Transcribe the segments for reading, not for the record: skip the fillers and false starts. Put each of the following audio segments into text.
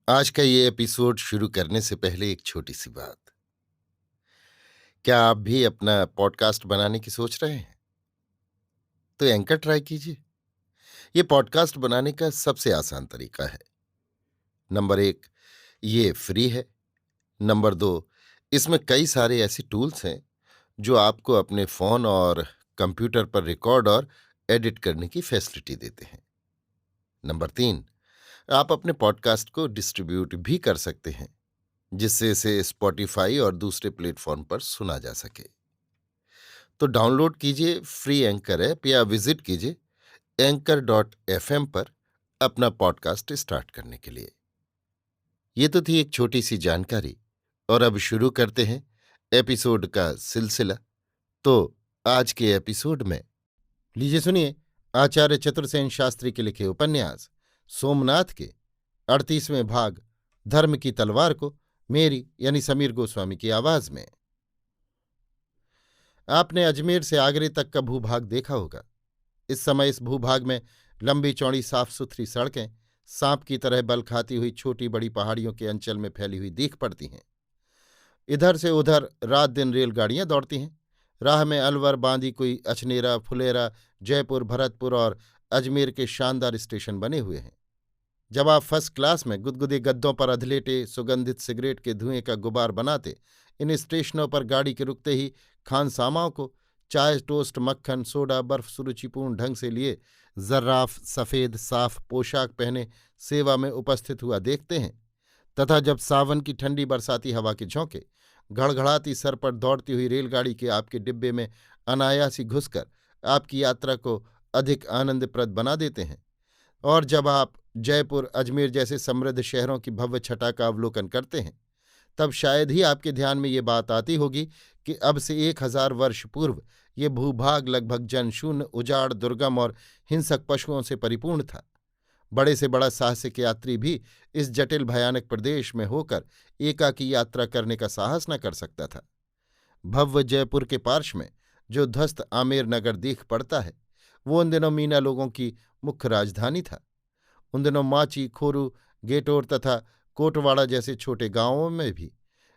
आज का ये एपिसोड शुरू करने से पहले एक छोटी सी बात। क्या आप भी अपना पॉडकास्ट बनाने की सोच रहे हैं? तो एंकर ट्राई कीजिए। ये पॉडकास्ट बनाने का सबसे आसान तरीका है। नंबर 1, ये फ्री है। नंबर 2, इसमें कई सारे ऐसे टूल्स हैं जो आपको अपने फ़ोन और कंप्यूटर पर रिकॉर्ड और एडिट करने की फैसिलिटी देते हैं। नंबर 3, आप अपने पॉडकास्ट को डिस्ट्रीब्यूट भी कर सकते हैं, जिससे इसे स्पॉटिफ़ाई और दूसरे प्लेटफ़ॉर्म पर सुना जा सके। तो डाउनलोड कीजिए फ्री एंकर ऐप या विजिट कीजिए anchor.fm पर अपना पॉडकास्ट स्टार्ट करने के लिए। ये तो थी एक छोटी सी जानकारी, और अब शुरू करते हैं एपिसोड का सिलसिला। तो आज के एपिसोड में लीजिए सुनिए आचार्य चतुर्सेन शास्त्री के लिखे उपन्यास सोमनाथ के 38वें भाग धर्म की तलवार को मेरी यानी समीर गोस्वामी की आवाज में। आपने अजमेर से आगरे तक का भूभाग देखा होगा। इस समय इस भूभाग में लंबी चौड़ी साफ सुथरी सड़कें सांप की तरह बल खाती हुई छोटी बड़ी पहाड़ियों के अंचल में फैली हुई दिख पड़ती हैं। इधर से उधर रात दिन रेलगाड़ियां दौड़ती हैं। राह में अलवर, बांदी, कोई अछनेरा, फुलेरा, जयपुर, भरतपुर और अजमेर के शानदार स्टेशन बने हुए हैं। जब आप फर्स्ट क्लास में गुदगुदे गद्दों पर अधलेटे सुगंधित सिगरेट के धुएं का गुबार बनाते इन स्टेशनों पर गाड़ी के रुकते ही खानसामाओं को चाय, टोस्ट, मक्खन, सोडा, बर्फ सुरुचिपूर्ण ढंग से लिए जर्राफ सफ़ेद साफ पोशाक पहने सेवा में उपस्थित हुआ देखते हैं, तथा जब सावन की ठंडी बरसाती हवा के झोंके घड़घड़ाती सर पर दौड़ती हुई रेलगाड़ी के आपके डिब्बे में अनायासी घुसकर आपकी यात्रा को अधिक आनंदप्रद बना देते हैं, और जब आप जयपुर, अजमेर जैसे समृद्ध शहरों की भव्य छटा का अवलोकन करते हैं, तब शायद ही आपके ध्यान में ये बात आती होगी कि अब से 1000 वर्ष पूर्व ये भूभाग लगभग जनशून्य, उजाड़, दुर्गम और हिंसक पशुओं से परिपूर्ण था। बड़े से बड़ा साहसिक यात्री भी इस जटिल भयानक प्रदेश में होकर एकाकी यात्रा करने का साहस न कर सकता था। भव्य जयपुर के पार्श्व में जो ध्वस्त आमेर नगर दिख पड़ता है, वो उन दिनों मीना लोगों की मुख्य राजधानी था। उन दिनों माची, खोरू, गेटोर तथा कोटवाड़ा जैसे छोटे गांवों में भी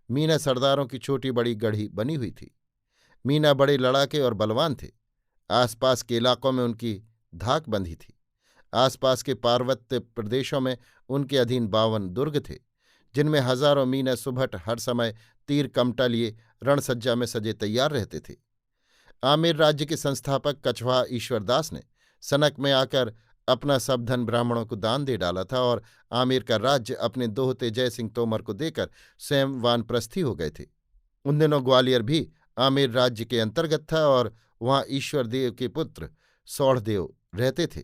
मीना सरदारों की छोटी बड़ी गढ़ी बनी हुई थी। मीना बड़े लड़ाके और बलवान थे। आसपास के इलाकों में उनकी धाक बंधी थी। आसपास के पार्वत्य प्रदेशों में उनके अधीन 52 दुर्ग थे, जिनमें हजारों मीना सुभट हर समय तीर कमटा लिए रणसज्जा में सजे तैयार रहते थे। आमेर राज्य के संस्थापक कछवा ईश्वरदास ने सनक में आकर अपना सब धन ब्राह्मणों को दान दे डाला था, और आमेर का राज्य अपने दोहते जयसिंह तोमर को देकर स्वयं वानप्रस्थी हो गए थे। उन दिनों ग्वालियर भी आमेर राज्य के अंतर्गत था, और वहां ईश्वरदेव के पुत्र सौढ़देव रहते थे।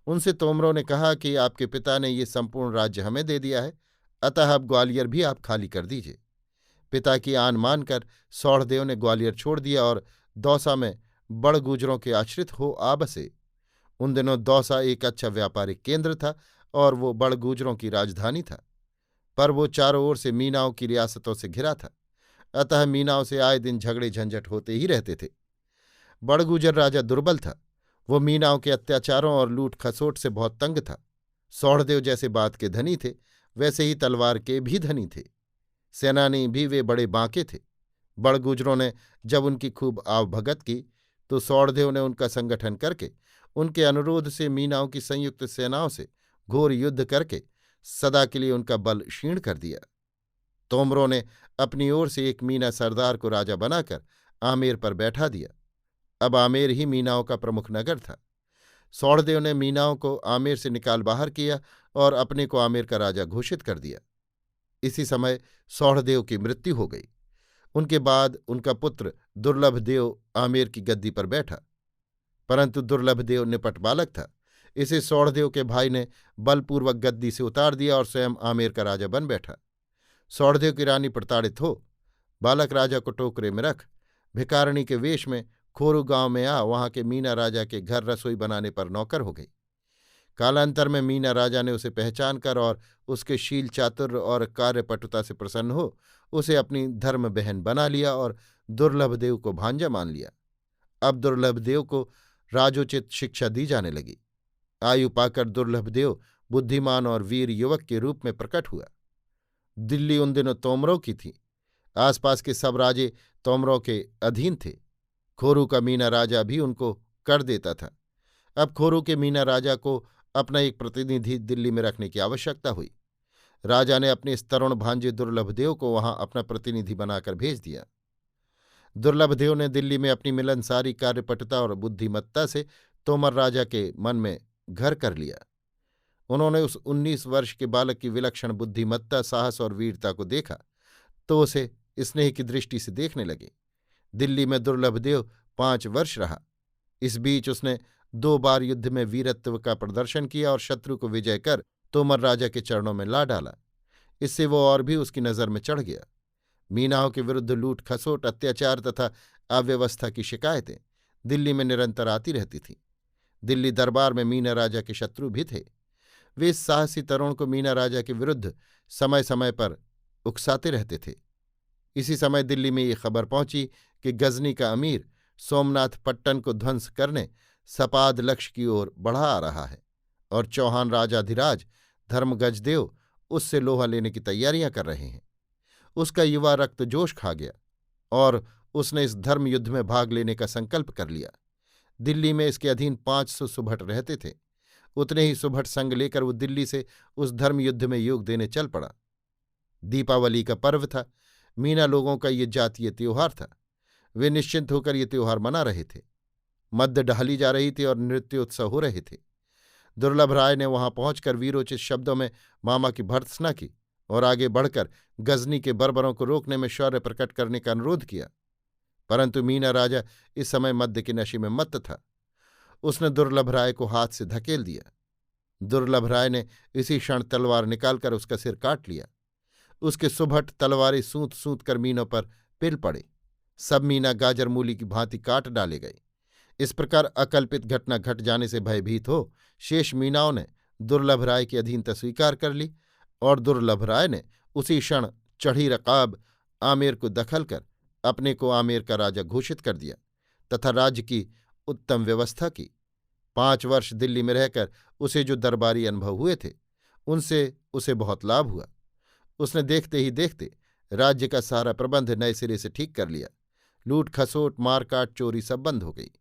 उनसे तोमरों ने कहा कि आपके पिता ने ये संपूर्ण राज्य हमें दे दिया है, अतः अब ग्वालियर भी आप खाली कर दीजिए। पिता की आन मानकर सौढ़देव ने ग्वालियर छोड़ दिया और दौसा में बड़गूजरों के आश्रित हो आ बसे। उन दिनों दौसा एक अच्छा व्यापारिक केंद्र था और वो बड़गूजरों की राजधानी था, पर वो चारों ओर से मीनाओं की रियासतों से घिरा था, अतः मीनाओं से आए दिन झगड़े झंझट होते ही रहते थे। बड़गूजर राजा दुर्बल था। वो मीनाओं के अत्याचारों और लूट खसोट से बहुत तंग था। सौढ़देव जैसे बात के धनी थे, वैसे ही तलवार के भी धनी थे। सेनानी भी वे बड़े बांके थे। बड़गूजरों ने जब उनकी खूब आवभगत की, तो सौढ़देव ने उनका संगठन करके उनके अनुरोध से मीनाओं की संयुक्त सेनाओं से घोर युद्ध करके सदा के लिए उनका बल क्षीण कर दिया। तोमरों ने अपनी ओर से एक मीना सरदार को राजा बनाकर आमेर पर बैठा दिया। अब आमेर ही मीनाओं का प्रमुख नगर था। सौढ़देव ने मीनाओं को आमेर से निकाल बाहर किया और अपने को आमेर का राजा घोषित कर दिया। इसी समय सौढ़देव की मृत्यु हो गई। उनके बाद उनका पुत्र दुर्लभदेव आमेर की गद्दी पर बैठा, परंतु दुर्लभदेव निपट बालक था। इसे सौढ़देव के भाई ने बलपूर्वक गद्दी से उतार दिया और स्वयं आमेर का राजा बन बैठा। सौढ़देव की रानी प्रताड़ित हो बालक राजा को टोकरे में रख भिखारिणी के वेश में खोरू गांव में आ वहां के मीना राजा के घर रसोई बनाने पर नौकर हो गई। कालांतर में मीना राजा ने उसे पहचान कर और उसके शील चातुर्य और कार्यपटुता से प्रसन्न हो उसे अपनी धर्म बहन बना लिया और दुर्लभदेव को भांजा मान लिया। अब दुर्लभदेव को राजोचित शिक्षा दी जाने लगी। आयु पाकर दुर्लभदेव बुद्धिमान और वीर युवक के रूप में प्रकट हुआ। दिल्ली उन दिनों तोमरों की थी। आसपास के सब राजे तोमरों के अधीन थे। खोरू का मीना राजा भी उनको कर देता था। अब खोरू के मीना राजा को अपना एक प्रतिनिधि दिल्ली में रखने की आवश्यकता हुई। राजा ने अपने इस तरुण भांजे दुर्लभदेव को वहां अपना प्रतिनिधि बनाकर भेज दिया। दुर्लभदेव ने दिल्ली में अपनी मिलनसारी कार्यपटुता और बुद्धिमत्ता से तोमर राजा के मन में घर कर लिया। उन्होंने उस 19 वर्ष के बालक की विलक्षण बुद्धिमत्ता, साहस और वीरता को देखा तो उसे स्नेह की दृष्टि से देखने लगे। दिल्ली में दुर्लभदेव 5 वर्ष रहा। इस बीच उसने 2 बार युद्ध में वीरत्व का प्रदर्शन किया और शत्रु को विजय कर तोमर राजा के चरणों में ला डाला। इससे वो और भी उसकी नज़र में चढ़ गया। मीनाओं के विरुद्ध लूट खसोट, अत्याचार तथा अव्यवस्था की शिकायतें दिल्ली में निरंतर आती रहती थीं। दिल्ली दरबार में मीना राजा के शत्रु भी थे। वे इस साहसी तरुण को मीना राजा के विरुद्ध समय समय पर उकसाते रहते थे। इसी समय दिल्ली में ये खबर पहुंची कि गजनी का अमीर सोमनाथ पट्टन को ध्वंस करने सपाद लक्ष्य की ओर बढ़ा आ रहा है और चौहान राजाधिराज धर्मगजदेव उससे लोहा लेने की तैयारियां कर रहे हैं। उसका युवा रक्त जोश खा गया और उसने इस धर्म युद्ध में भाग लेने का संकल्प कर लिया। दिल्ली में इसके अधीन 500 सुभट रहते थे। उतने ही सुभट संग लेकर वो दिल्ली से उस धर्म युद्ध में योग देने चल पड़ा। दीपावली का पर्व था। मीना लोगों का ये जातीय त्योहार था। वे निश्चिंत होकर ये त्योहार मना रहे थे। मद्य ढाली जा रही थी और नृत्योत्सव हो रहे थे। दुर्लभ राय ने वहां पहुंचकर वीरोचित शब्दों में मामा की भर्त्सना की और आगे बढ़कर गजनी के बर्बरों को रोकने में शौर्य प्रकट करने का अनुरोध किया। परंतु मीना राजा इस समय मद्य के नशे में मत्त था। उसने दुर्लभ राय को हाथ से धकेल दिया। दुर्लभ राय ने इसी क्षण तलवार निकालकर उसका सिर काट लिया। उसके सुभट तलवारें सूंत सूंत कर मीनों पर पिल पड़े। सब मीना गाजर मूली की भांति काट डाले गए। इस प्रकार अकल्पित घटना घट जाने से भयभीत हो शेष मीनाओं ने दुर्लभ राय की अधीनता स्वीकार कर ली और दुर्लभ राय ने उसी क्षण चढ़ी रकाब आमेर को दखल कर अपने को आमेर का राजा घोषित कर दिया तथा राज्य की उत्तम व्यवस्था की। 5 वर्ष दिल्ली में रहकर उसे जो दरबारी अनुभव हुए थे उनसे उसे बहुत लाभ हुआ। उसने देखते ही देखते राज्य का सारा प्रबंध नए सिरे से ठीक कर लिया। लूट खसोट, मारकाट, चोरी सब बंद हो गई।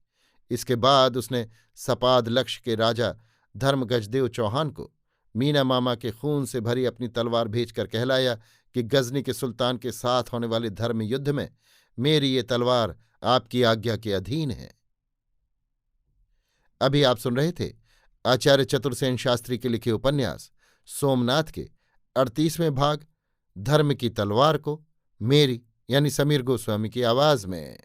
इसके बाद उसने सपाद लक्ष्य के राजा धर्मगजदेव चौहान को मीना मामा के खून से भरी अपनी तलवार भेजकर कहलाया कि गजनी के सुल्तान के साथ होने वाले धर्म युद्ध में मेरी ये तलवार आपकी आज्ञा के अधीन है। अभी आप सुन रहे थे आचार्य चतुर्सेन शास्त्री के लिखे उपन्यास सोमनाथ के 38वें भाग धर्म की तलवार को मेरी यानी समीर गोस्वामी की आवाज में।